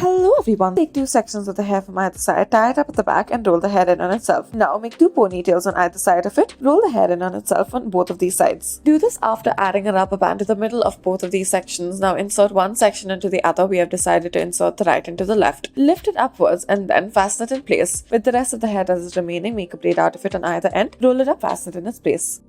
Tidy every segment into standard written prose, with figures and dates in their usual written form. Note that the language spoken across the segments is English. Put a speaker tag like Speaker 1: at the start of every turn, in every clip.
Speaker 1: Hello everyone, take two sections of the hair from either side, tie it up at the back and roll the hair in on itself. Now make two ponytails on either side of it, roll the hair in on itself on both of these sides. Do this after adding a rubber band to the middle of both of these sections. Now insert one section into the other. We have decided to insert the right into the left. Lift it upwards and then fasten it in place. With the rest of the hair that is remaining, make a braid out of it on either end, roll it up, fasten it in its place.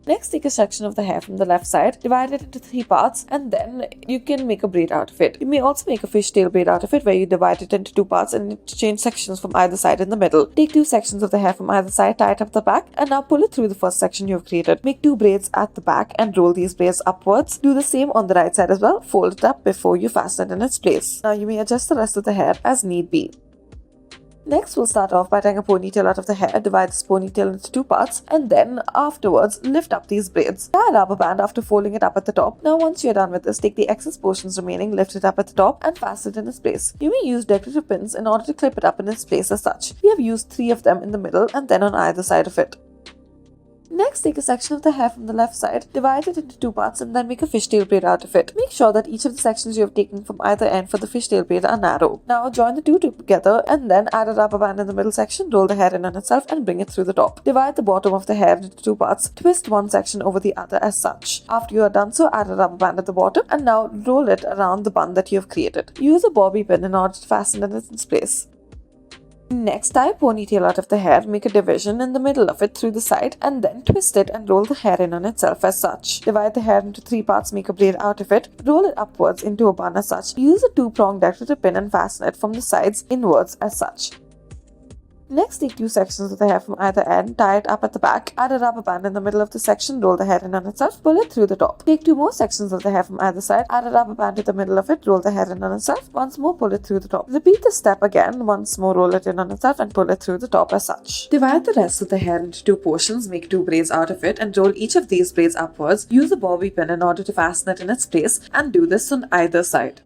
Speaker 1: Next, take a section of the hair from the left side, divide it into 3 parts, and then you can make a braid out of it. You may also make a fishtail braid out of it, where you divide it into 2 parts and interchange sections from either side in the middle. Take 2 sections of the hair from either side, tie it up the back, and now pull it through the first section you have created. Make 2 braids at the back and roll these braids upwards. Do the same on the right side as well. Fold it up before you fasten it in its place. Now you may adjust the rest of the hair as need be. Next, we'll start off by tying a ponytail out of the hair, divide this ponytail into 2 parts, and then afterwards lift up these braids. Tie a rubber band after folding it up at the top. Now once you're done with this, take the excess portions remaining, lift it up at the top, and fasten it in its place. You may use decorative pins in order to clip it up in its place as such. We have used 3 of them in the middle and then on either side of it. Next, take a section of the hair from the left side, divide it into 2 parts and then make a fishtail braid out of it. Make sure that each of the sections you have taken from either end for the fishtail braid are narrow. Now join the two together and then add a rubber band in the middle section, roll the hair in on itself and bring it through the top. Divide the bottom of the hair into 2 parts, twist one section over the other as such. After you are done so, add a rubber band at the bottom and now roll it around the bun that you have created. Use a bobby pin in order to fasten it in its place. Next, tie a ponytail out of the hair, make a division in the middle of it through the side and then twist it and roll the hair in on itself as such. Divide the hair into 3 parts, make a braid out of it, roll it upwards into a bun as such. Use a 2-pronged decorative pin and fasten it from the sides inwards as such. Next, take 2 sections of the hair from either end, tie it up at the back, add a rubber band in the middle of the section, roll the hair in on itself, pull it through the top. Take 2 more sections of the hair from either side, add a rubber band to the middle of it, roll the hair in on itself, once more pull it through the top. Repeat this step again, once more roll it in on itself and pull it through the top as such. Divide the rest of the hair into 2 portions, make 2 braids out of it and roll each of these braids upwards. Use a bobby pin in order to fasten it in its place and do this on either side.